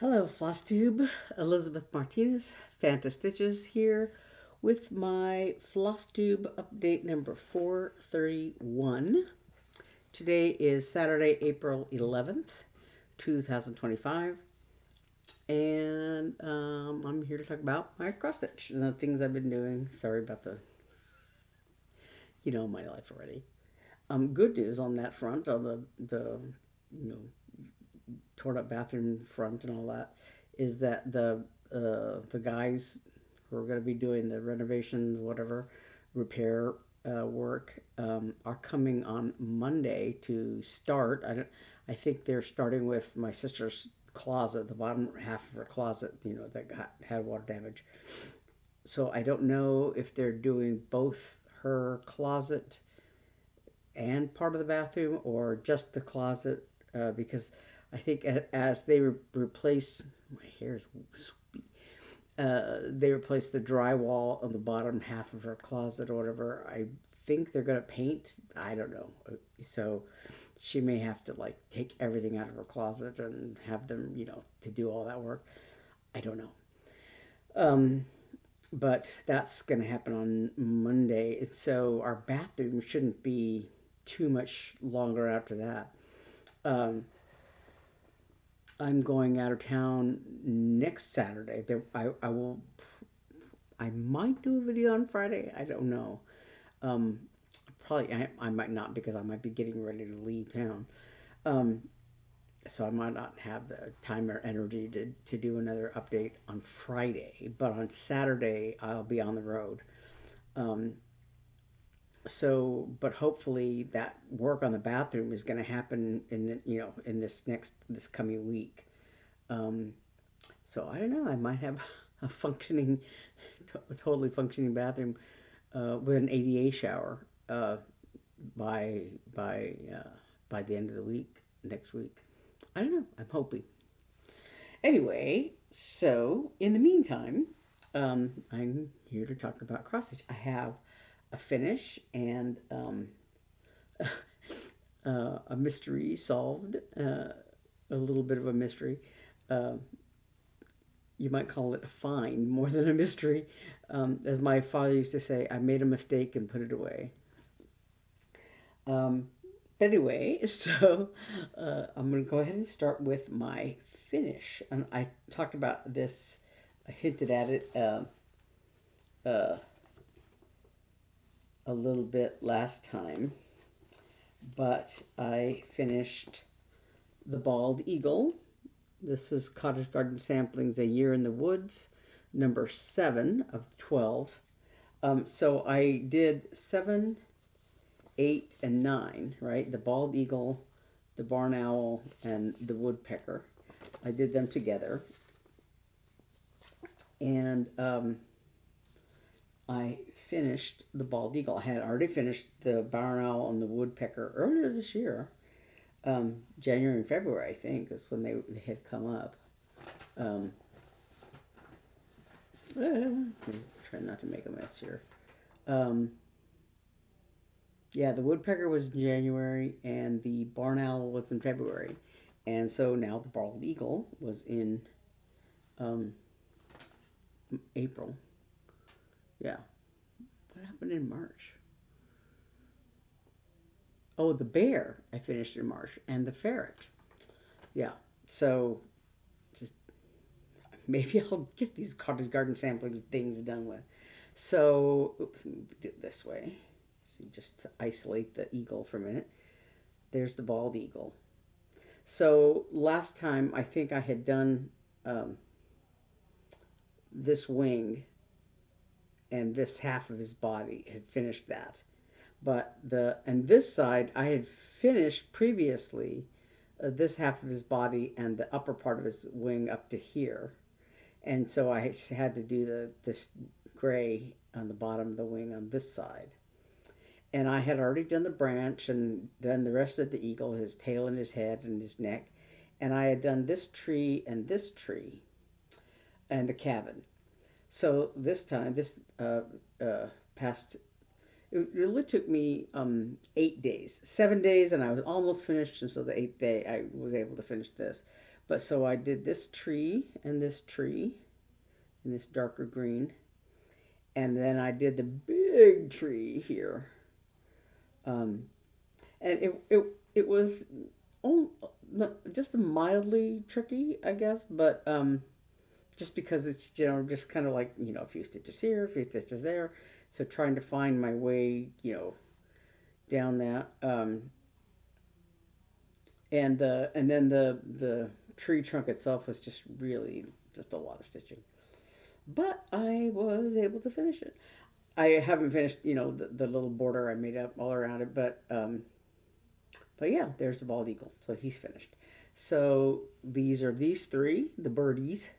Hello, Flosstube. Elizabeth Martinez, phantastitches here with my Flosstube update number 431. Today is Saturday, April 11th, 2025, and I'm here to talk about my cross stitch and the things I've been doing. Sorry about my life already. Good news on that front, on the you know torn up bathroom front and all that, is that the guys who are going to be doing the renovations, whatever, repair work, are coming on Monday to start. I think they're starting with my sister's closet, the bottom half of her closet, that had water damage. So I don't know if they're doing both her closet and part of the bathroom or just the closet, because I think as they replace my hair is swoopy. They replace the drywall on the bottom half of her closet or whatever. I think they're gonna paint. I don't know. So she may have to like take everything out of her closet and have them, to do all that work. I don't know. Um, but that's going to happen on Monday. So our bathroom shouldn't be too much longer after that. Um, I'm going out of town next Saturday. I will. I might do a video on Friday. I don't know. Um, Probably I might not because I might be getting ready to leave town. Um, so I might not have the time or energy to do another update on Friday. But on Saturday, I'll be on the road. Um, but hopefully that work on the bathroom is going to happen in this coming week. Um, so I don't know. I might have a totally functioning bathroom with an ADA shower by by uh, by the end of the week next week. I don't know. I'm hoping. Anyway, so in the meantime, I'm here to talk about cross stitch. I have a finish and a mystery solved, a little bit of a mystery. Uh, you might call it a find more than a mystery. As my father used to say, I made a mistake and put it away. Um, but anyway, so I'm going to go ahead and start with my finish. And I talked about this, I hinted at it uh, a little bit last time, but I finished the Bald Eagle. This is Cottage Garden Samplings, A Year in the Woods, number 7 of 12. So I did 7, 8, and 9, right? The bald eagle, the barn owl, and the woodpecker. I did them together. And I finished the bald eagle. I had already finished the barn owl and the woodpecker earlier this year. January and February, I think, is when they had come up. Um, try not to make a mess here. Um, yeah, the woodpecker was in January, and the barn owl was in February, and so now the bald eagle was in um, April. Yeah, what happened in March? Oh, the bear I finished in March, and the ferret. Yeah, so just maybe I'll get these cottage garden sampling things done with. So, oops, let me do it this way. So just to isolate the eagle for a minute. There's the bald eagle. So last time I think I had done um, this wing and this half of his body, had finished that. But and this side I had finished previously, this half of his body and the upper part of his wing up to here. And so I had to do this gray on the bottom of the wing on this side. And I had already done the branch and done the rest of the eagle, his tail and his head and his neck. And I had done this tree and the cabin. So this time, this past, it really took me 8 days, 7 days, and I was almost finished. And so the eighth day, I was able to finish this. But so I did this tree and this tree in this darker green, and then I did the big tree here. Um, and it was oh, just mildly tricky, I guess, but just because it's just kind of like a few stitches here, a few stitches there, so trying to find my way down that and then the tree trunk itself was just really just a lot of stitching, but I was able to finish it. I haven't finished the little border I made up all around it, but yeah, there's the bald eagle, so he's finished. So these are these three, the birdies.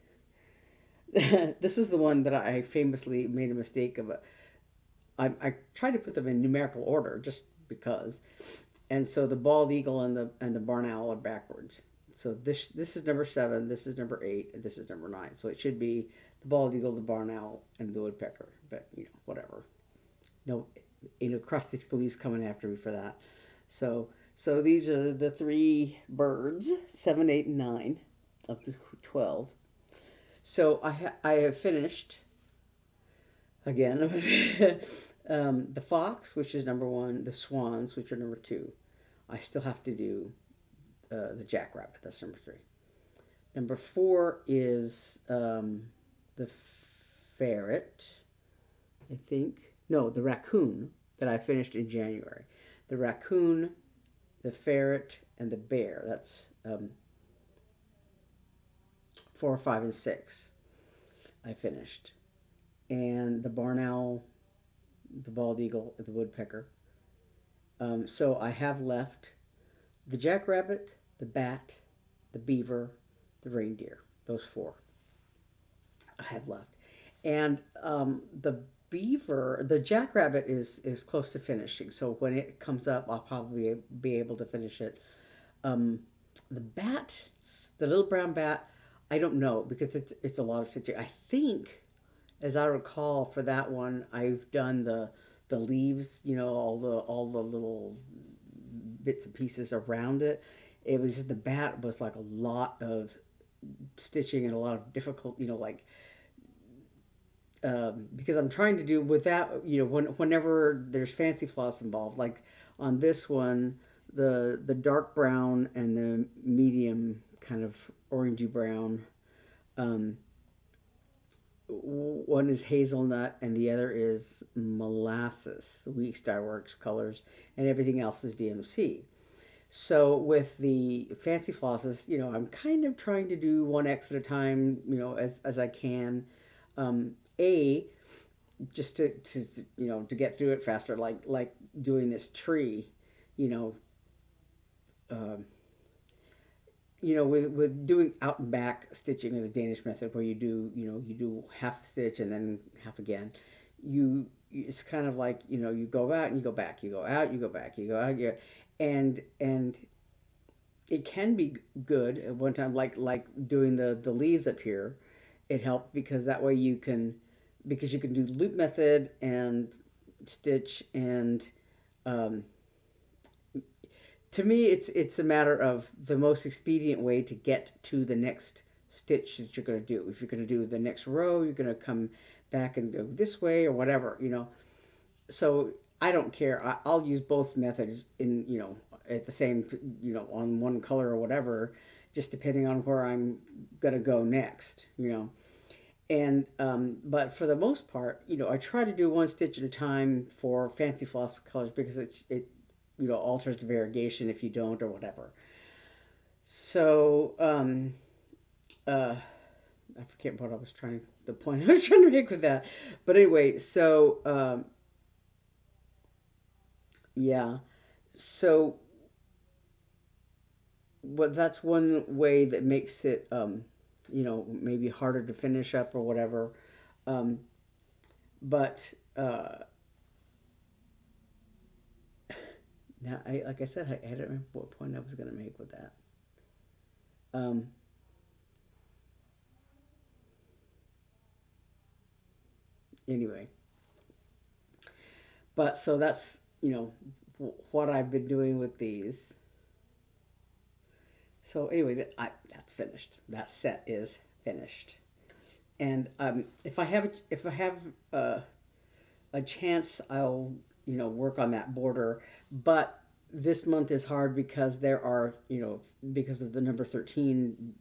This is the one that I famously made a mistake of. I tried to put them in numerical order just because, and so the bald eagle and the barn owl are backwards. So this is number 7, this is number 8, and this is number 9. So it should be the bald eagle, the barn owl, and the woodpecker. But whatever. No, cross stitch police coming after me for that. So these are the three birds, 7, 8, and 9, up to 12. So I have finished again. The fox, which is number 1, the swans, which are number 2. I still have to do the jackrabbit. That's number 3. Number 4 is the ferret, I think. No, the raccoon that I finished in January. The raccoon, the ferret, and the bear. That's 4, 5, and 6. I finished. And the barn owl, the bald eagle, the woodpecker. So I have left the jackrabbit, the bat, the beaver, the reindeer. Those 4 I have left. And the beaver, the jackrabbit is close to finishing. So when it comes up, I'll probably be able to finish it. Um, the bat, the little brown bat, I don't know because it's a lot of stitching. I think, as I recall, for that one, I've done the leaves, all the little bits and pieces around it. It was just the bat was like a lot of stitching and a lot of difficult, because I'm trying to do without, whenever there's fancy floss involved, like on this one, the dark brown and the medium kind of orangey brown. Um, One is hazelnut and the other is molasses, the Week Star Works colors, and everything else is DMC. So with the fancy flosses, I'm kind of trying to do one X at a time, as I can. A just to get through it faster, like doing this tree, you know, um, with doing out and back stitching in the Danish method, where you do half the stitch and then half again. It's kind of like you go out and you go back, you go out, you go back, you go out, and it can be good at one time, like doing the leaves up here. It helped because that way you can do loop method and stitch and um, to me it's a matter of the most expedient way to get to the next stitch that you're going to do. If you're going to do the next row, you're going to come back and go this way or whatever. So I don't care. I'll use both methods in at the same on one color or whatever, just depending on where I'm gonna go next. And but for the most part, I try to do one stitch at a time for fancy floss colors because it alters the variegation if you don't or whatever. So I forget what I was trying the point I was trying to make with that, but anyway, so yeah. So what that's one way that makes it maybe harder to finish up or whatever. Um, but now like I said, I don't remember what point I was going to make with that. Um, anyway, But so that's, what I've been doing with these. So anyway, that's finished. That set is finished. And if I have uh, a chance, I'll work on that border. But this month is hard because there are because of the number 13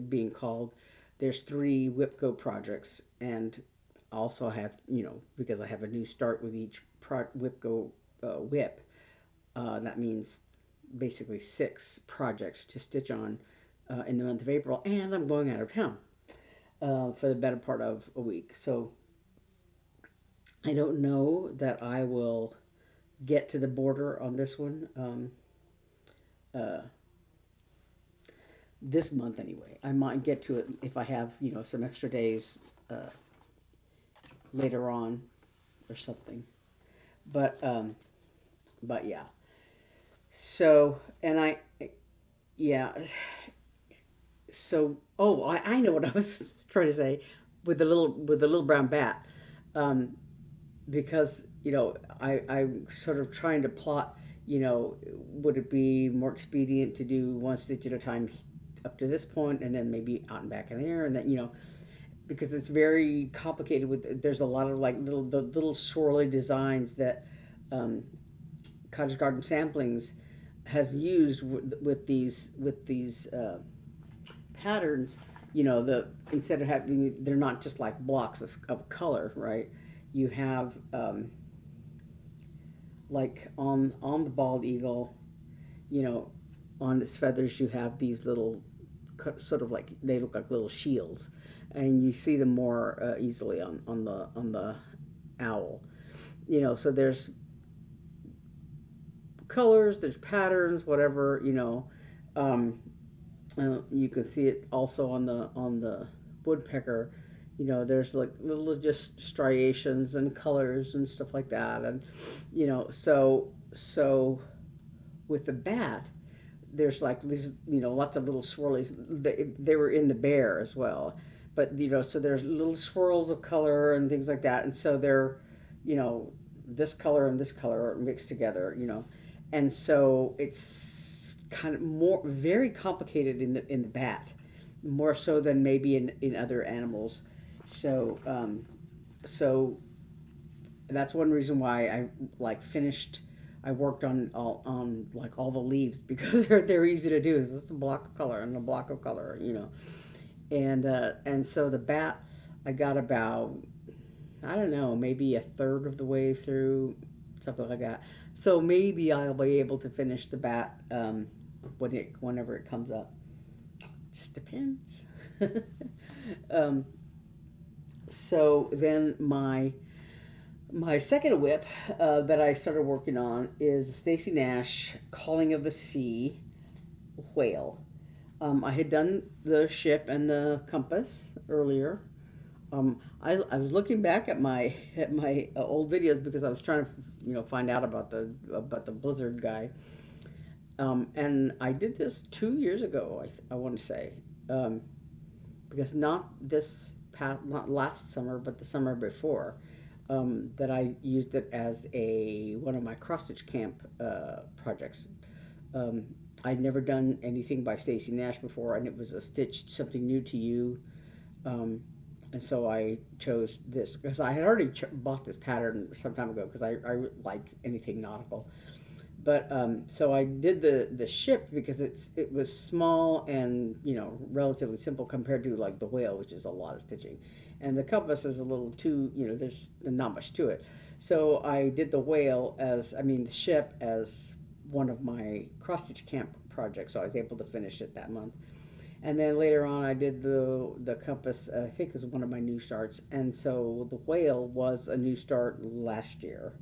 being called. There's three WIPGO projects, and also have because I have a new start with each WIPGO WIP. That means basically six projects to stitch on in the month of April, and I'm going out of town for the better part of a week. So I don't know that I will get to the border on this one uh, this month anyway. I might get to it if I have some extra days later on or something. But yeah. So and I yeah. So I know what I was trying to say with the little brown bat. Um, because I'm sort of trying to plot. Would it be more expedient to do one stitch at a time up to this point, and then maybe out and back in there, and then because it's very complicated. There's a lot of like little swirly designs that Cottage Garden Samplings has used with these patterns. The instead of having, they're not just like blocks of color, right? You have like on the bald eagle, you know, on its feathers you have these little sort of like, they look like little shields, and you see them more easily on the owl. So there's colors, there's patterns, whatever. You can see it also on the woodpecker. There's like little just striations and colors and stuff like that, and so with the bat, there's like these, lots of little swirlies. They were in the bear as well, but so there's little swirls of color and things like that, and so they're, you know, this color and this color are mixed together, and so it's kind of more very complicated in the bat, more so than maybe in other animals. So that's one reason why I like finished. I worked on like all the leaves because they're easy to do. It's just a block of color and a block of color, and so the bat, I got about, I don't know, maybe a third of the way through, something like that. So maybe I'll be able to finish the bat whenever it comes up. Just depends. um, so then my second whip that I started working on is Stacy Nash Calling of the Sea Whale. I had done the ship and the compass earlier. I was looking back at my old videos because I was trying to find out about the blizzard guy. And I did this 2 years ago. I want to say, um, because not last summer, but the summer before, that I used it as one of my cross stitch camp projects. Um, I'd never done anything by Stacy Nash before, and it was a stitch, something new to you. Um, and so I chose this because I had already bought this pattern some time ago because I like anything nautical. But so I did the ship because it was small and relatively simple compared to like the whale, which is a lot of stitching, and the compass is a little too, there's not much to it. So I did the whale as, I mean, the ship as one of my cross stitch camp projects. So I was able to finish it that month. And then later on, I did the compass. I think it was one of my new starts, and so the whale was a new start last year,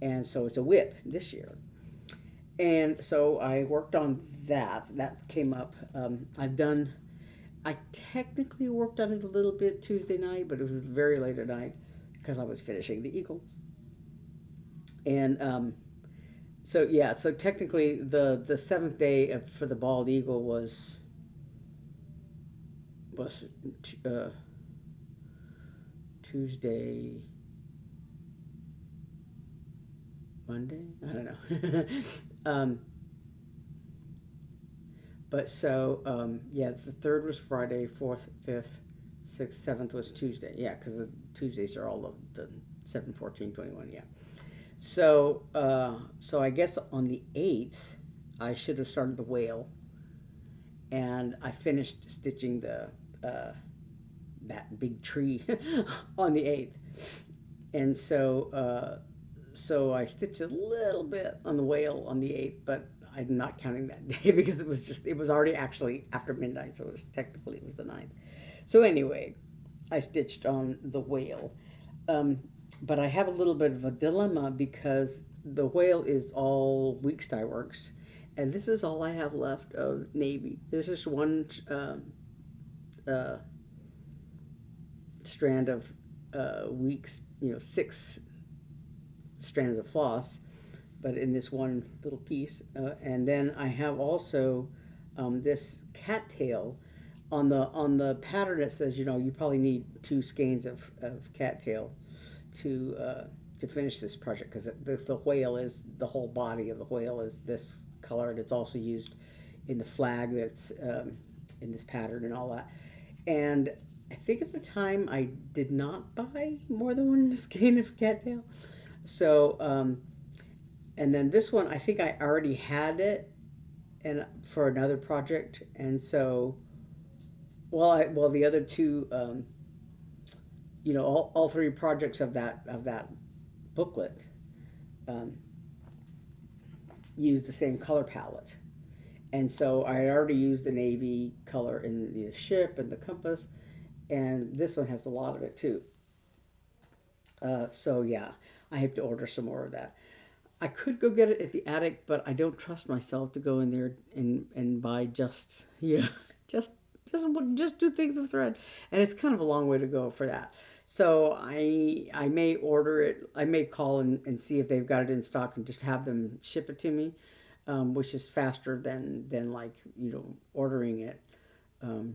and so it's a whip this year. And so I worked on that. That came up. I technically worked on it a little bit Tuesday night, but it was very late at night because I was finishing the eagle. And so yeah, so technically the seventh day for the bald eagle was uh, Tuesday. Monday. I don't know. um, but so yeah, the third was Friday, fourth, fifth, sixth, seventh was Tuesday. Yeah, because the Tuesdays are all of the 7, 14, 21. Yeah. So so I guess on the 8th, I should have started the whale, and I finished stitching the that big tree on the 8th. And so I stitched a little bit on the whale on the 8th, but I'm not counting that day because it was already actually after midnight, so technically it was the 9th. So anyway, I stitched on the whale. Um, but I have a little bit of a dilemma because the whale is all weeks dye works, and this is all I have left of navy. There's just one uh, strand of weeks, 6 strands of floss, but in this one little piece. And then I have also this cattail on the pattern. It says you probably need 2 skeins of cattail to finish this project because the whale is the whole body of the whale is this color, and it's also used in the flag that's in this pattern and all that. And I think at the time I did not buy more than one skein of cattail. So and then this one I think I already had it and for another project, and so well the other two all 3 projects of that booklet um, use the same color palette. And so I had already used the navy color in the ship and the compass, and this one has a lot of it too. So yeah, I have to order some more of that. I could go get it at the attic, but I don't trust myself to go in there and buy just just just just 2 things of thread, and it's kind of a long way to go for that. So I may order it. I may call and see if they've got it in stock and just have them ship it to me, which is faster than like ordering it um,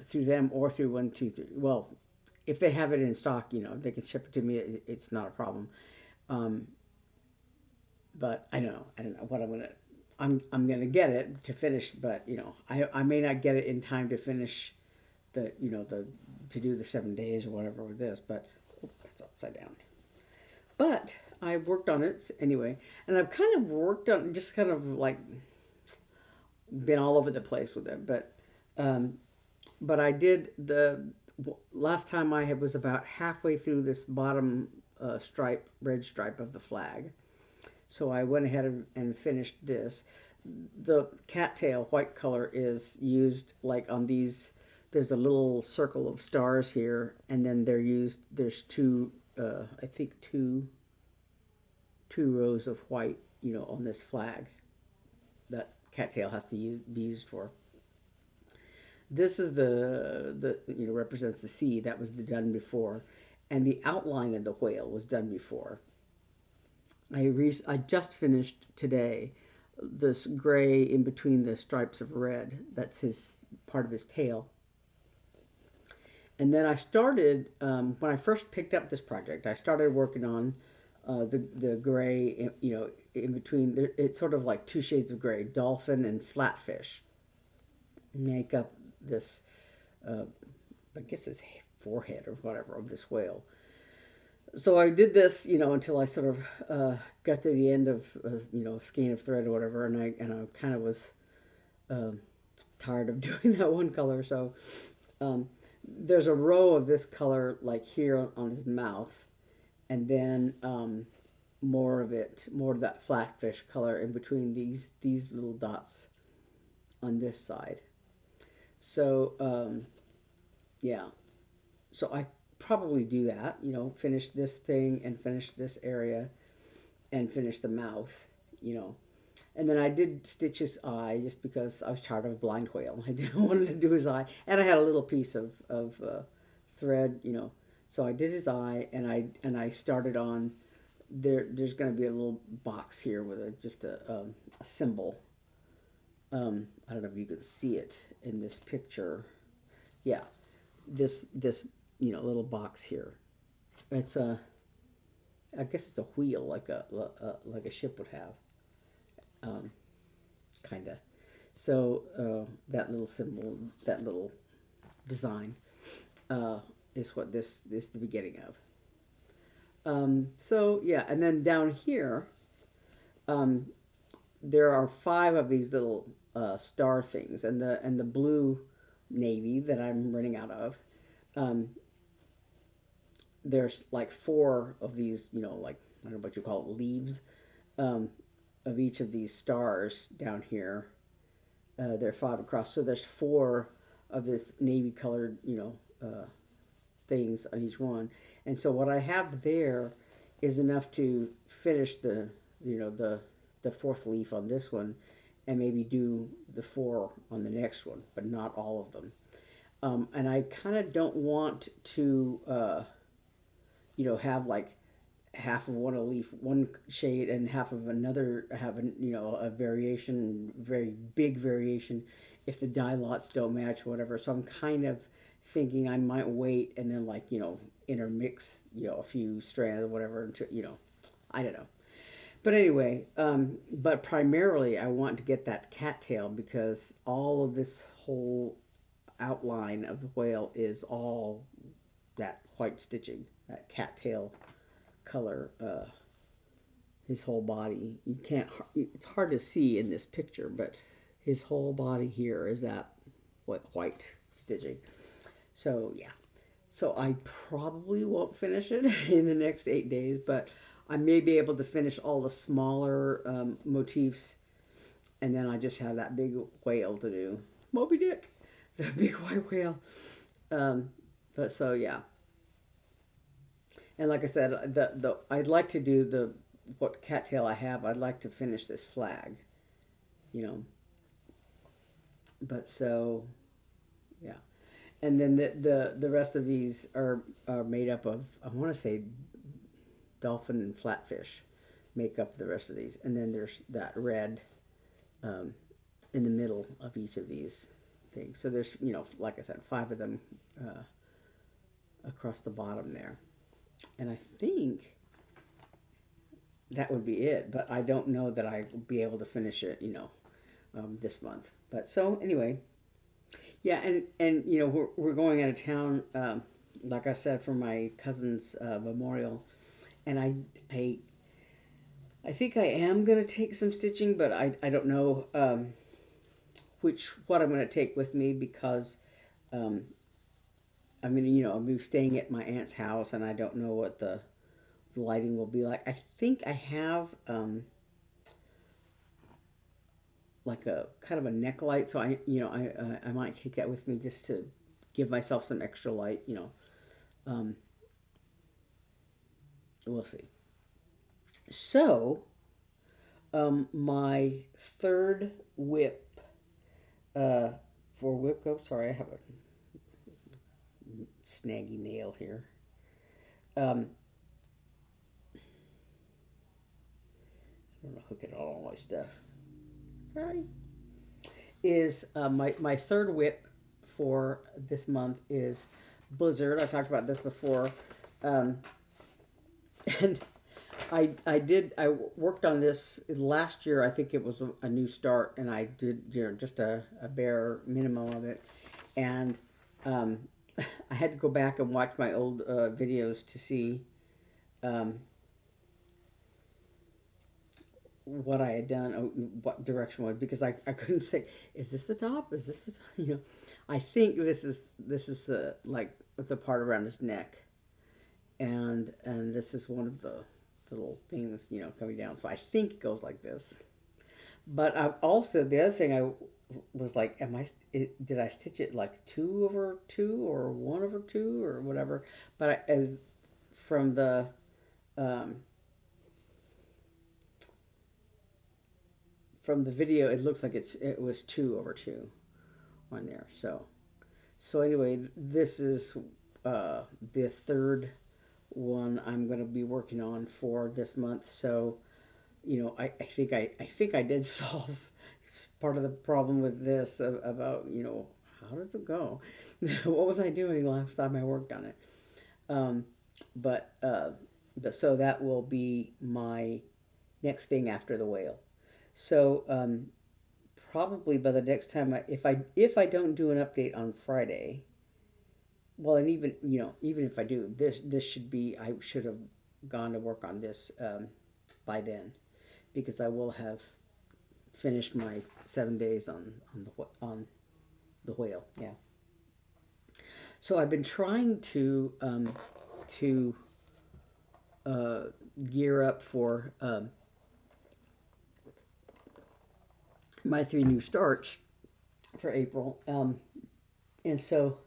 through them or through 123. Well, if they have it in stock, they can ship it to me. It's not a problem. Um, but I don't know. I don't know what I'm gonna. I'm gonna get it to finish, but I may not get it in time to finish the to do the 7 days or whatever with this. But it's upside down. But I worked on it anyway, and I've kind of worked on just kind of like been all over the place with it. Um, but I did the last time I had was about halfway through this bottom red stripe of the flag. So I went ahead and finished this. The cattail white color is used like on these. There's a little circle of stars here, and then there's I think two rows of white, on this flag that cattail has to be used for. This is the represents the sea that was done before, and the outline of the whale was done before. I just finished today this gray in between the stripes of red. That's his part of his tail. And then I started when I first picked up this project. I started working on the gray. In between. It's sort of like 2 shades of gray: dolphin and flatfish. Make up this. Uh, I guess his forehead or whatever of this whale. So I did this, until I sort of got to the end of a skein of thread or whatever, and I kind of was um, tired of doing that one color. So um, there's a row of this color like here on his mouth, and then more of that flatfish color in between these little dots on this side. So yeah, so I probably do that, finish this thing and finish this area and finish the mouth, you know. And then I did stitch his eye just because I was tired of a blind whale. I didn't want to do his eye, and I had a little piece of thread, So I did his eye, and I started on there. There's going to be a little box here with just a symbol. I don't know if you can see it in this picture. Yeah, this little box here. It's a I guess it's a wheel like a ship would have, um, kind of. So that little symbol, that little design, uh, is what this is the beginning of. So yeah, and then down here, um, there are five of these little star things, and the blue navy that I'm running out of. Um, there's like four of these, like I don't know what you call it, leaves, um, of each of these stars down here. There are five across, so there's four of this navy colored, things on each one. And so what I have there is enough to finish the fourth leaf on this one, and maybe do the four on the next one, but not all of them. And I kind of don't want to, have like half of one a leaf, one shade, and half of another have a variation, very big variation, if the dye lots don't match, whatever. So I'm kind of thinking I might wait and then like intermix a few strands or whatever into I don't know. But anyway, but primarily I want to get that cattail because all of this whole outline of the whale is all that white stitching, that cattail color. His whole body, you can't, it's hard to see in this picture, but his whole body here is that white stitching. So yeah, so I probably won't finish it in the next 8 days, but I may be able to finish all the smaller motifs, and then I just have that big whale to do. Moby Dick, the big white whale. Um, but so yeah, and like I said, the I'd like to do the what cattail I have. I'd like to finish this flag, you know. But so yeah, and then the rest of these are made up of, I want to say, dolphin and flatfish make up the rest of these, and then there's that red um, in the middle of each of these things. So there's like I said, five of them uh, across the bottom there, and I think that would be it. But I don't know that I will be able to finish it, this month. But so anyway, yeah, and we're going out of town, like I said, for my cousin's memorial, and I I think I am gonna take some stitching, but I don't know what I'm gonna take with me because um, I'm gonna I'll be staying at my aunt's house, and I don't know what the lighting will be like. I think I have like a kind of a neck light, so I might take that with me just to give myself some extra light. Um, we'll see. So my third whip uh, for WIPGO. Sorry, I have a snaggy nail here. Um, I don't know, hook it all on my stuff. Right. Is my third whip for this month is Blizzard. I talked about this before, um, and I worked on this last year. I think it was a new start, and I did just a bare minimum of it, and um, I had to go back and watch my old videos to see um, what I had done, what direction was, because I couldn't say, is this the top? Is this the top? I think this is the like the part around his neck, and this is one of the little things coming down. So I think it goes like this. But I also, the other thing, I was like, did I stitch it like 2/2 or 1/2 or whatever? But as from the um, video, it looks like it was 2/2 on there. So anyway, this is the third one I'm going to be working on for this month. So I think I did solve part of the problem with this about how does it go? What was I doing last time I worked on it? Um, but So that will be my next thing after the whale. So probably by the next time if I don't do an update on Friday, well, and even even if I do this should be I should have gone to work on this by then because I will have finished my 7 days on the whale. Yeah. So I've been trying to uh, gear up for my 3 new starts for April, and so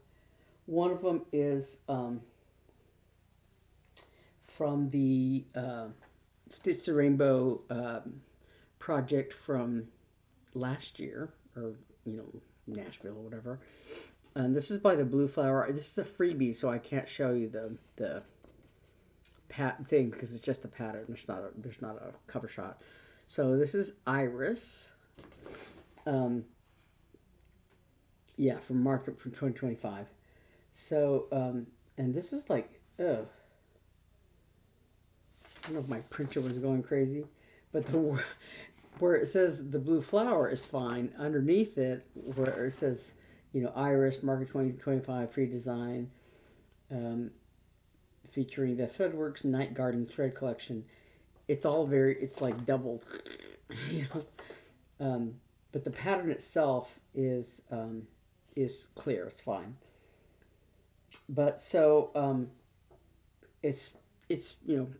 one of them is from the Stitch the Rainbow project from last year, or Nashville or whatever. And this is by the Blue Flower. This is a freebie, so I can't show you the pat thing because it's just a pattern. There's not a cover shot. So this is Iris. Um, yeah, from Market from 2025. So and this is like I don't know if my printer was going crazy, but the where it says the blue flower is fine. Underneath it, where it says, Iris Market 2025 free design, um, featuring the Threadworks Night Garden thread collection. It's like doubled, you know. But the pattern itself is clear. It's fine. But so it's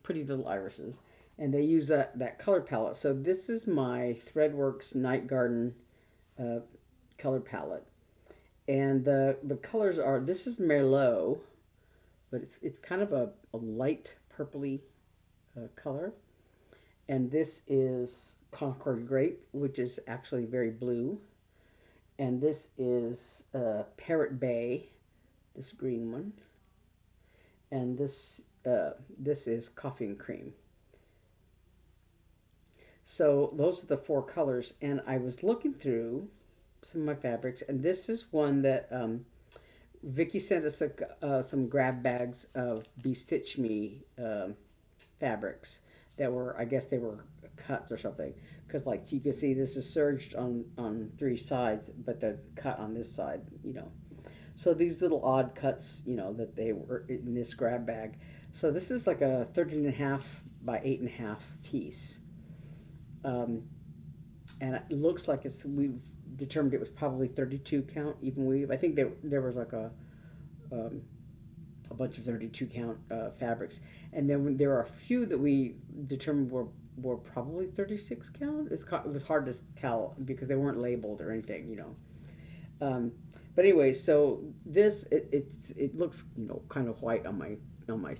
pretty little irises, and they use that color palette. So this is my Threadworks Night Garden uh, color palette, and the colors are, this is Merlot, but it's kind of a light purpley color, and this is Concord Grape, which is actually very blue, and this is Parrot Bay, this green one, and this is Coffee and Cream. So those are the 4 colors, and I was looking through some of my fabrics, and this is one that Vicky sent us some grab bags of Stitch Me fabrics that were, I guess they were cuts or something, because like you can see this is serged on 3 sides, but the cut on this side, So these little odd cuts, that they were in this grab bag. So this is like a 13.5 by 8.5 piece. Um, and it looks like we've determined it was probably 32 count even weave. I think there was like um, a bunch of 32 count fabrics, and then there are a few that we determined were probably 36 count. It was hard to tell because they weren't labeled or anything. Um, but anyway, so it looks kind of white on my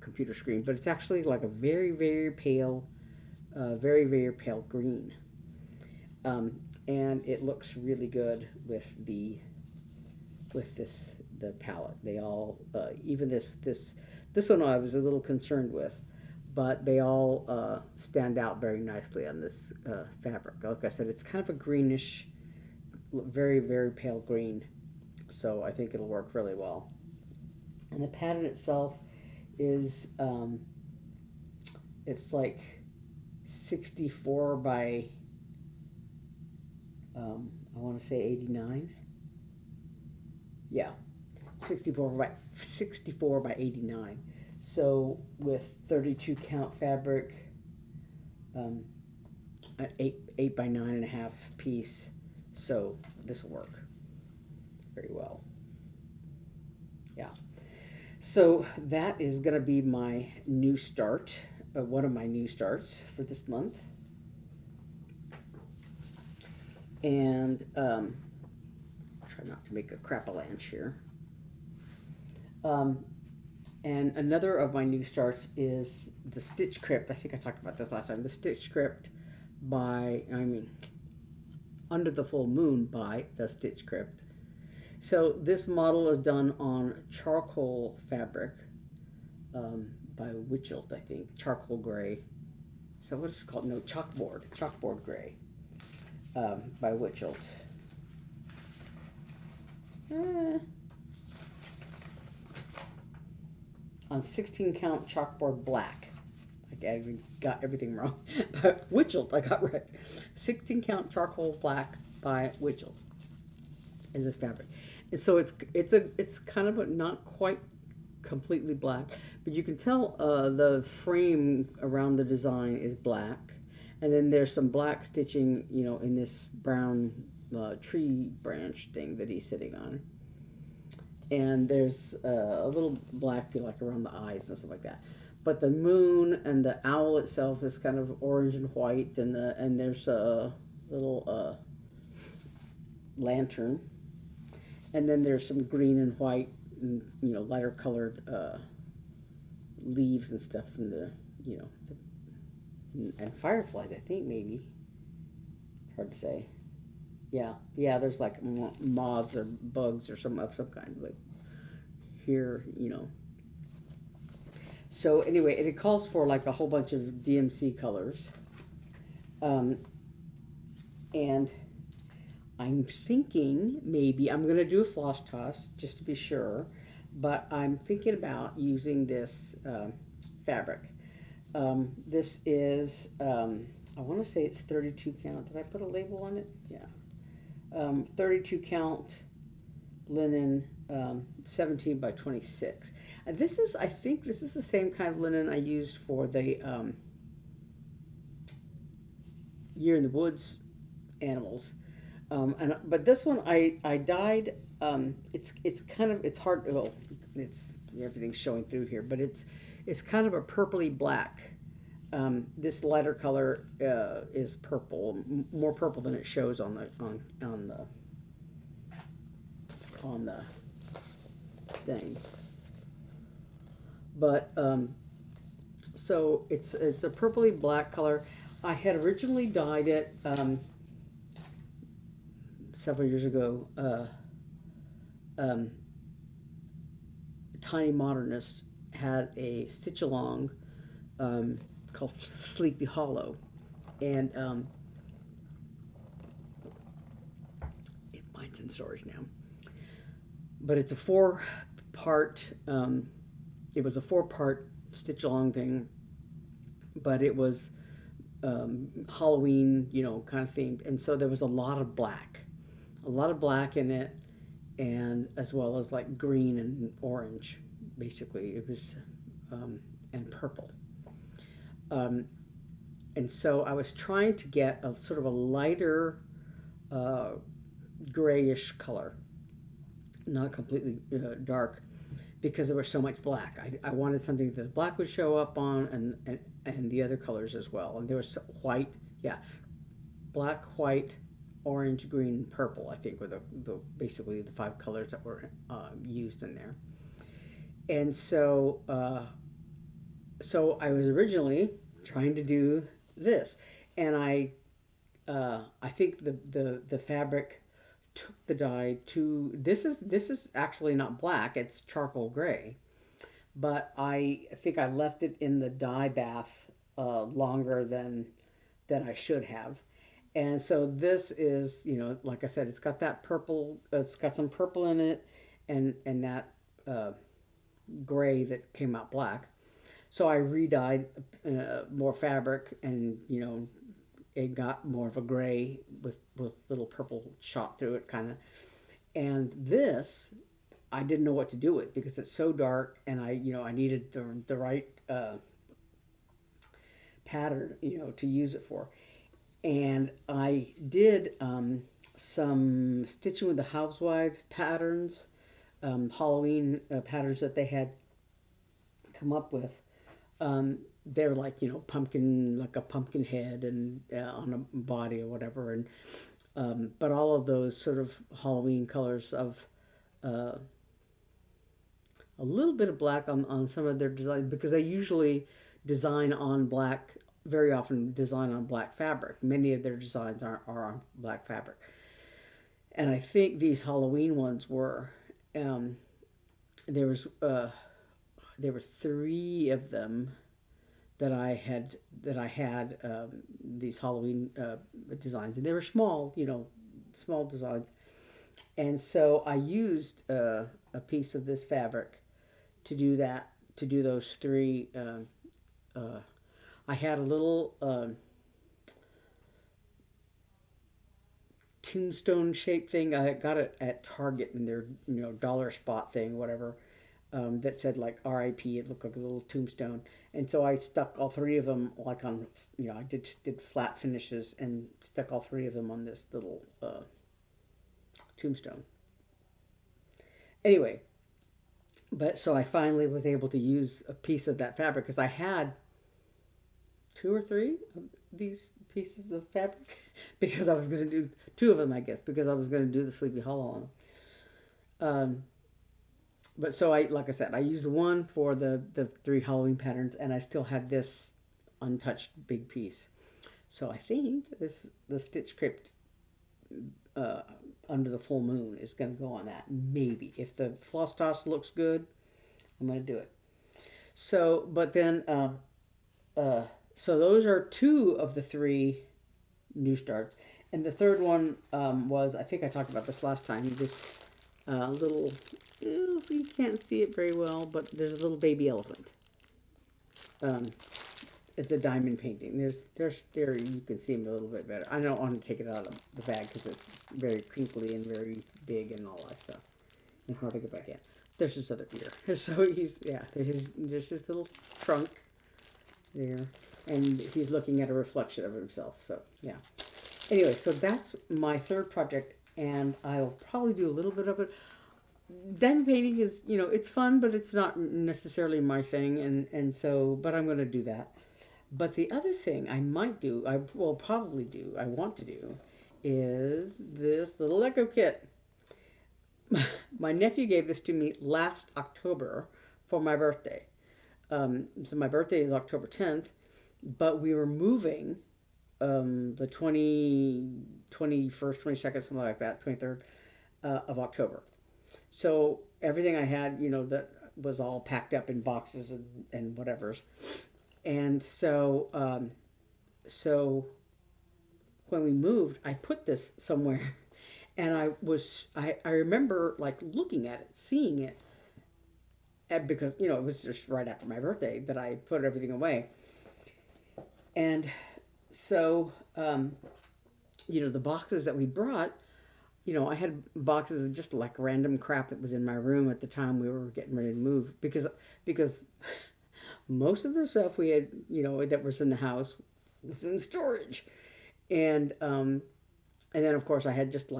computer screen, but it's actually like a very very pale, very very pale green. And it looks really good with the palette. They all even this one I was a little concerned with, but they all stand out very nicely on this fabric. Like I said, it's kind of a greenish, very very pale green, so I think it'll work really well. And the pattern itself is it's like 64 by I want to say 89. Yeah, 64 by 89. So with 32 count fabric, um, an 8 by 9.5 piece. So this will work very well. Yeah. So that is going to be my new start, one of my new starts for this month. And try not to make a crapalanche here. Um, and another of my new starts is the Stitch Crypt. I think I talked about this last time. The Stitch Crypt Under the Full Moon by the Stitch Crypt. So this model is done on charcoal fabric by Witchilt, I think. Charcoal gray. So what's it called? No, chalkboard gray by Witchilt. On 16 count chalkboard black. I even got everything wrong. But Witchelt, I got right. 16 count charcoal black by Witchelt is this fabric. And so it's kind of a not quite completely black, but you can tell the frame around the design is black, and then there's some black stitching, you know, in this brown tree branch thing that he's sitting on, and there's a little black feel like around the eyes and stuff like that. But the moon and the owl itself is kind of orange and white, and there's a little lantern, and then there's some green and white, and, you know, lighter colored leaves and stuff from the, you know, and fireflies, I think, maybe. Hard to say. Yeah, yeah. There's like moths or bugs or some of some kind, but here, you know. So anyway, it calls for like a whole bunch of DMC colors, um, and I'm thinking maybe I'm gonna do a floss toss just to be sure, but I'm thinking about using this fabric. This is, I want to say it's 32 count. Did I put a label on it? Yeah. 32 count linen, 17 by 26. This is, I think this is the same kind of linen I used for the Year in the Woods animals. But this one I dyed. It's kind of, it's hard. Well, it's everything's showing through here, but it's kind of a purpley black. This lighter color is purple, more purple than it shows on the on the thing. But so it's a purpley black color. I had originally dyed it several years ago. Um, Tiny Modernist had a stitch along called Sleepy Hollow, and mine's in storage now. But it's a four-part. It was a four-part stitch along thing, but it was Halloween, you know, kind of themed, and so there was a lot of black in it, and as well as like green and orange. Basically, it was and purple. Um, and so I was trying to get a sort of a lighter uh, grayish color, not completely dark, because there was so much black. I wanted something that the black would show up on, and the other colors as well. And there was white, yeah, black, white, orange, green, purple. I think were the basically the five colors that were used in there. And so I was originally trying to do this, and I think the fabric took the dye to this is actually not black, it's charcoal gray, but I think I left it in the dye bath longer than I should have. And so this is, you know, like I said, it's got that purple, it's got some purple in it, and that uh, gray that came out black. So I re-dyed more fabric, and you know, it got more of a gray with little purple shot through it, kind of. And this, I didn't know what to do with because it's so dark, and I needed the right pattern, you know, to use it for. And I did some stitching with the housewives patterns, Halloween patterns that they had come up with. They're like, you know, pumpkin, like a pumpkin head and on a body or whatever, and but all of those sort of Halloween colors of uh, a little bit of black on some of their designs, because they usually design on black, very often design on black fabric. Many of their designs are on black fabric. And I think these Halloween ones were, um, there was, there were three of them that I had these Halloween designs, and they were small, you know, small designs. And so I used a piece of this fabric to do that, to do those three I had a little tombstone shaped thing. I got it at Target in their dollar spot thing, whatever. That said like R.I.P. It looked like a little tombstone, and so I stuck all three of them like on I did flat finishes and stuck all three of them on this little tombstone. Anyway, but so I finally was able to use a piece of that fabric because I had two or three of these pieces of fabric because I was going to do two of them, I guess, because I was going to do the Sleepy Hollow on them. But so like I said, I used one for the three Halloween patterns, and I still had this untouched big piece. So I think the Stitch Crypt uh, under the full moon is going to go on that. Maybe if the floss toss looks good, I'm going to do it. So, but then uh, so those are two of the three new starts. And the third one was, I think I talked about this last time, this little, so you can't see it very well, but there's a little baby elephant. Um, it's a diamond painting. There you can see him a little bit better. I don't want to take it out of the bag because it's very crinkly and very big and all that stuff. And hard to get back in. There's his other ear. So there's his little trunk there. And he's looking at a reflection of himself. So, yeah. Anyway, so that's my third project, and I'll probably do a little bit of it. Diamond painting is, it's fun, but it's not necessarily my thing, and so, but I'm going to do that. But the other thing I might do, I will probably do, I want to do, is this little Lego kit. My nephew gave this to me last October for my birthday. So my birthday is October 10th, but we were moving the 21st, 22nd, something like that, 23rd of October. So everything I had, that was all packed up in boxes and whatever's. And so when we moved, I put this somewhere, and I remember like looking at it, seeing it, and because it was just right after my birthday that I put everything away, and so the boxes that we brought, I had boxes of just like random crap that was in my room at the time we were getting ready to move because most of the stuff we had, that was in the house was in storage. And then of course I had just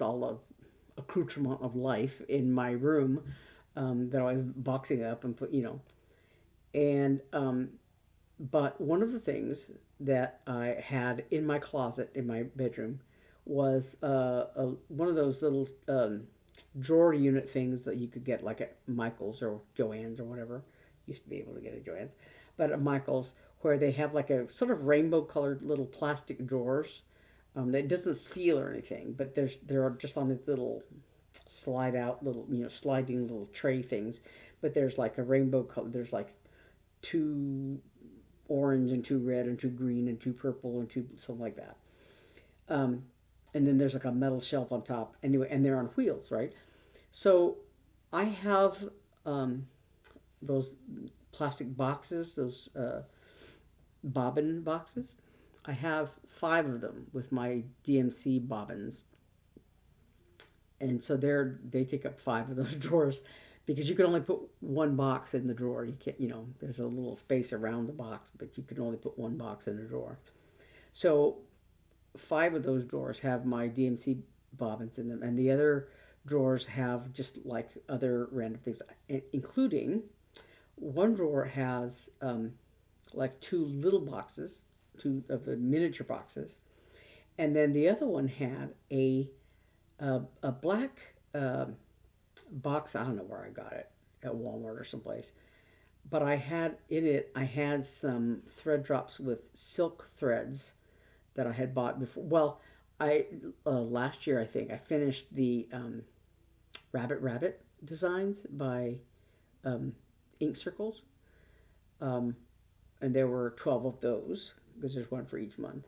all the accoutrement of life in my room that I was boxing up and put, and but one of the things that I had in my closet in my bedroom was one of those little drawer unit things that you could get like at Michael's or Joann's or whatever. Used to be able to get at Joann's, but at Michael's, where they have like a sort of rainbow colored little plastic drawers that doesn't seal or anything, but there are just on these little slide out little sliding little tray things, but there's like a rainbow color. There's like two orange and two red and two green and two purple and two something like that. Um, and then there's like a metal shelf on top. Anyway, and they're on wheels, right? So I have those plastic boxes, those bobbin boxes. I have five of them with my DMC bobbins, and so they take up five of those drawers because you can only put one box in the drawer. You can't, there's a little space around the box, but you can only put one box in a drawer. So five of those drawers have my DMC bobbins in them, and the other drawers have just like other random things, including one drawer has like two little boxes, two of the miniature boxes, and then the other one had a black box. I don't know where I got it, at Walmart or someplace, but I had some thread drops with silk threads that I had bought before. Well, I last year I think I finished the rabbit designs by um, ink circles, um, and there were 12 of those because there's one for each month.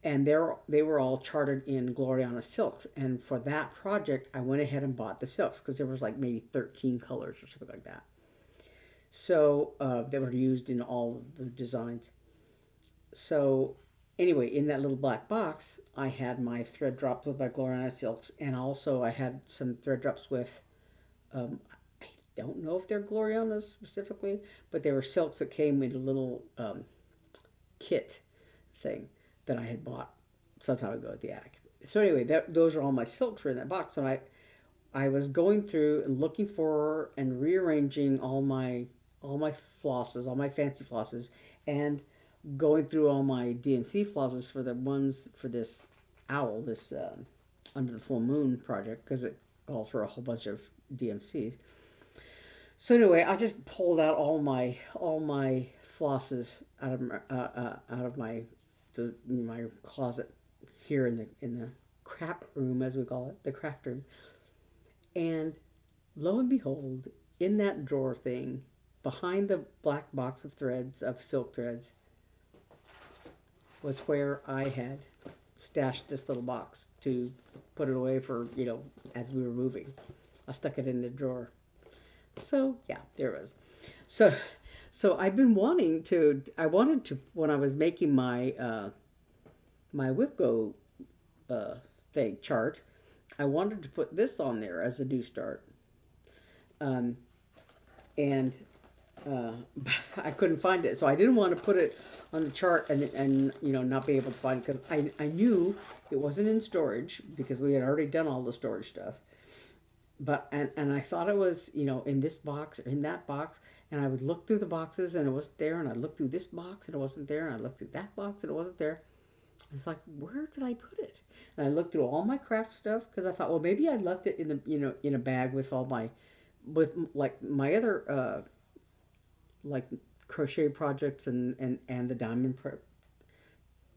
And they were all charted in Gloriana silks. And for that project, I went ahead and bought the silks because there was like maybe 13 colors or something like that. So they were used in all of the designs. So anyway, in that little black box, I had my thread drops with my Gloriana silks, and also I had some thread drops with, I don't know if they're Glorianas specifically, but they were silks that came in a little kit thing that I had bought some time ago at the attic. So anyway, those are all my silks were in that box, and I was going through and looking for and rearranging all my flosses, all my fancy flosses, and going through all my DMC flosses for the ones for this owl, this under the full moon project, because it calls for a whole bunch of DMCs. So anyway, I just pulled out all my flosses out of my closet here in the crap room, as we call it, the craft room. And lo and behold, in that drawer thing, behind the black box of threads, of silk threads, was where I had stashed this little box to put it away for, as we were moving. I stuck it in the drawer. So yeah, there it was. So I've been wanting to. I wanted to when I was making my WIPGO uh, thing chart. I wanted to put this on there as a new start, um, and I couldn't find it, so I didn't want to put it on the chart and not be able to find it because I knew it wasn't in storage because we had already done all the storage stuff. But and I thought it was in this box or in that box, and I would look through the boxes and it wasn't there, and I looked through this box and it wasn't there, and I looked through that box and it wasn't there. It's like, where did I put it? And I looked through all my craft stuff because I thought, well, maybe I left it in the in a bag with all my with like my other like crochet projects and the diamond prep.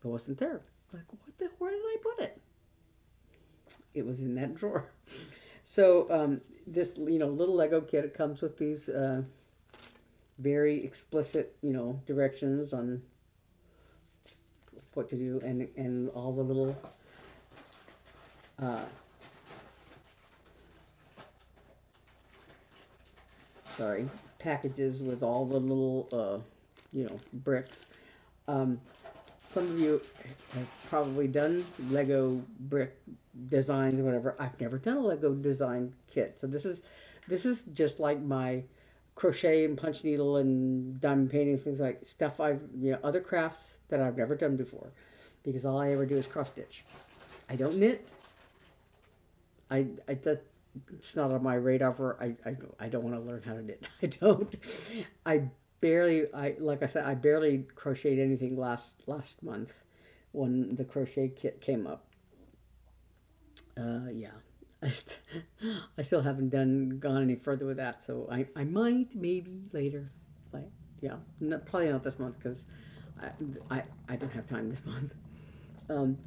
It wasn't there. Like, what the? Where did I put it? It was in that drawer. So this little Lego kit, it comes with these very explicit directions on what to do, and all the little uh, sorry, packages with all the little bricks. Um, some of you have probably done Lego brick designs or whatever. I've never done a Lego design kit, so this is just like my crochet and punch needle and diamond painting, things like stuff I've other crafts that I've never done before, because all I ever do is cross stitch. I don't knit. That it's not on my radar for I don't want to learn how to knit. I don't. I I like I said, I barely crocheted anything last month when the crochet kit came up. Yeah. I, st- I still haven't gone any further with that, so I might maybe later. Like, yeah, probably not this month because I don't have time this month. Um,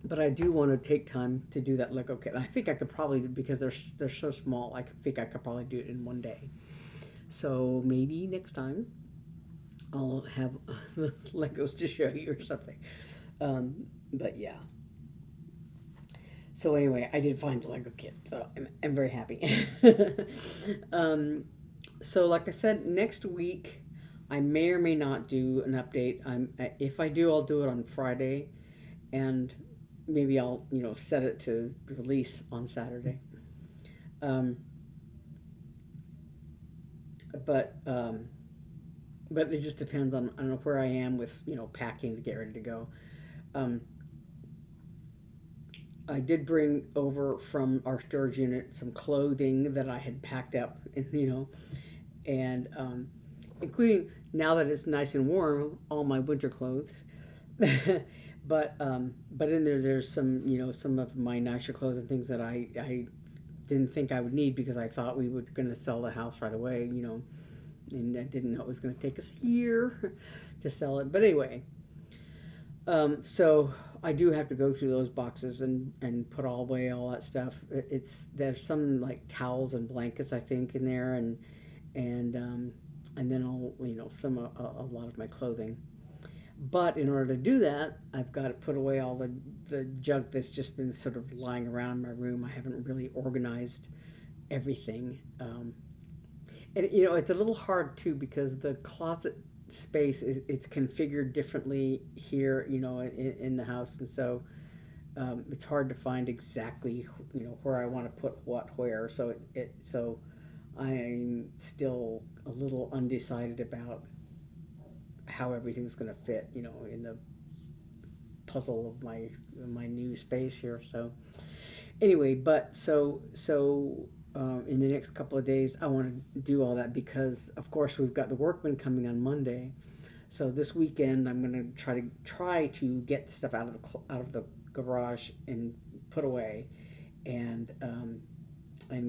but I do want to take time to do that Lego kit. I think I could probably, because they're so small. Think I could probably do it in one day. So maybe next time I'll have those Legos to show you or something. But yeah. So anyway, I did find the Lego kit, so I'm very happy. um, so like I said, next week I may or may not do an update. If I do, I'll do it on Friday, and maybe I'll set it to release on Saturday. Um, but but it just depends on where I am with packing to get ready to go. Um, I did bring over from our storage unit some clothing that I had packed up, and including, now that it's nice and warm, all my winter clothes. But in there's some of my nicer clothes and things that I didn't think I would need because I thought we were going to sell the house right away, and I didn't know it was going to take us a year to sell it. But anyway, so I do have to go through those boxes and put away all that stuff. There's some like towels and blankets I think in there, and and then all some a lot of my clothing. But in order to do that, I've got to put away all the junk that's just been sort of lying around in my room. I haven't really organized everything. And it's a little hard too because the closet space is it's configured differently here, in the house, and so it's hard to find exactly where I want to put what where. So I'm still a little undecided about how everything's going to fit, in the puzzle of my new space here. So anyway, but in the next couple of days, I want to do all that because, of course, we've got the workman coming on Monday. So this weekend, I'm going to try to get the stuff out of the garage and put away, and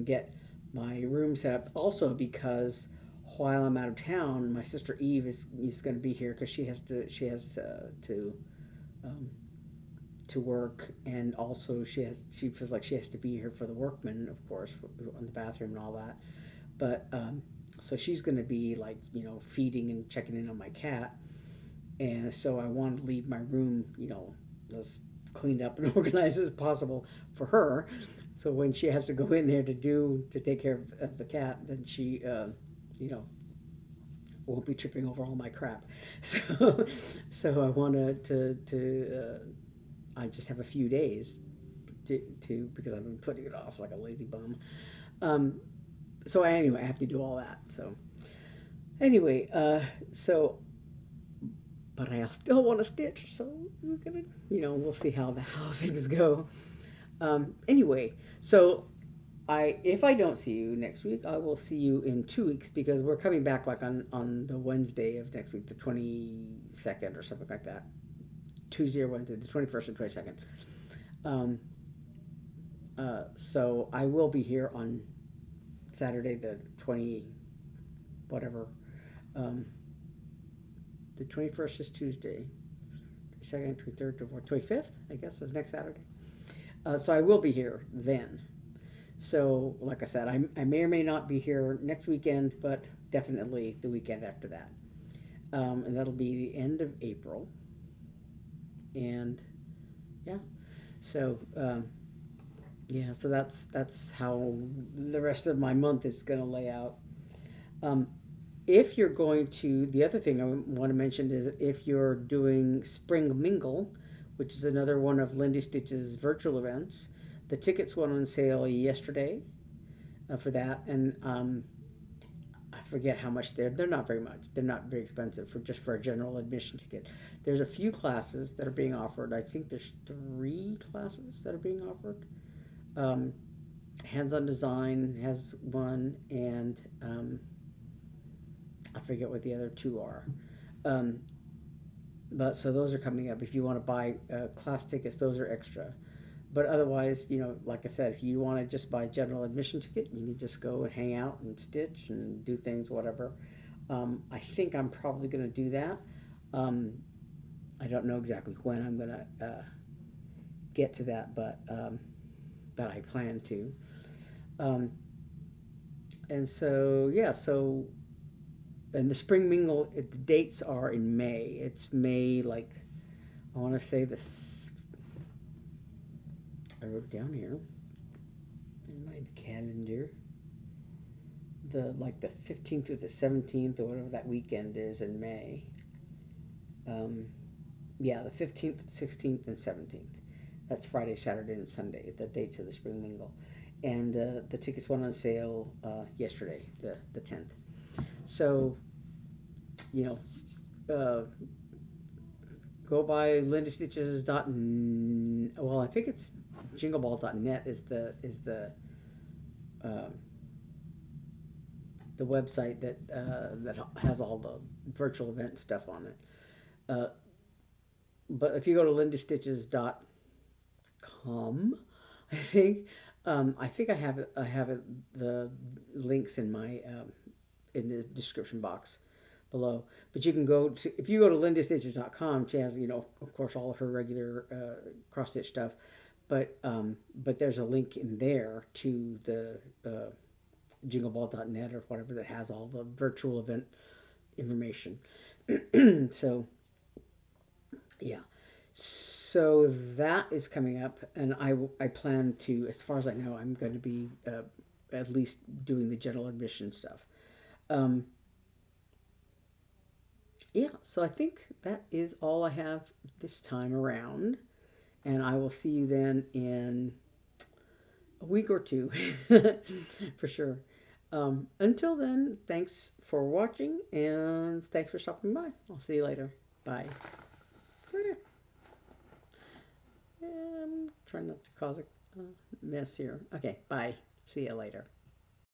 get my room set up. Also, because while I'm out of town, my sister Eve is going to be here because um, to work, and also she feels like she has to be here for the workman, of course, on the bathroom and all that. But so she's going to be like feeding and checking in on my cat, and so I want to leave my room as cleaned up and organized as possible for her. So when she has to go in there to take care of the cat, then she you know won't be tripping over all my crap. So so I want I just have a few days to because I've been putting it off like a lazy bum. Um, so anyway, I have to do all that. So anyway, so but I still want to stitch. So we're gonna, we'll see how things go. Anyway, so if I don't see you next week, I will see you in 2 weeks because we're coming back like on the Wednesday of next week, the 22nd or something like that. Tuesday or Wednesday, the 21st and 22nd. Um, so I will be here on Saturday, the 20 whatever. Um, the 21st is Tuesday. 22nd, 23rd, 24th, 25th, I guess, is next Saturday. So I will be here then. So, like I said, I may or may not be here next weekend, but definitely the weekend after that. And that'll be the end of April. And yeah, so yeah, so that's how the rest of my month is going to lay out. Um, if you're going to, the other thing I want to mention is if you're doing Spring Mingle, which is another one of Lindy Stitch's virtual events, the tickets went on sale yesterday for that, and I forget how much they're not very much. They're not very expensive for a general admission ticket. There's a few classes that are being offered. I think there's 3 classes that are being offered. Um, Hands-on design has one, and I forget what the other 2 are. Um, but so those are coming up. If you want to buy class tickets, those are extra. But otherwise, like I said, if you want to just buy general admission ticket, you can just go and hang out and stitch and do things, whatever. I think I'm probably going to do that. Um, I don't know exactly when I'm going to get to that, but I plan to. Um, and so yeah, so and the spring mingle, the dates are in May. It's May, like I want to say this. I wrote it down here in my calendar. The 15th through the 17th or whatever that weekend is in May. Um, yeah, the 15th, 16th, and 17th. That's Friday, Saturday, and Sunday. The dates of the spring mingle, and the tickets went on sale yesterday, the 10th. So you know, go by lindystitches. Well, I think it's jingleball.net um, the website that has all the virtual event stuff on it. Uh, but if you go to lindystitches.com, I think I have the links in the description box below. But you can go to if you go to lindystitches.com, she has of course all of her regular cross stitch stuff, but there's a link in there to the jingleball.net or whatever that has all the virtual event information. So yeah, so that is coming up, and I plan to, as far as I know, I'm going to be at least doing the general admission stuff. Um, yeah, so I think that is all I have this time around. And I will see you then in a week or two for sure. Until then, thanks for watching and thanks for stopping by. I'll see you later. Bye. I'm trying not to cause a mess here. Okay, bye. See you later.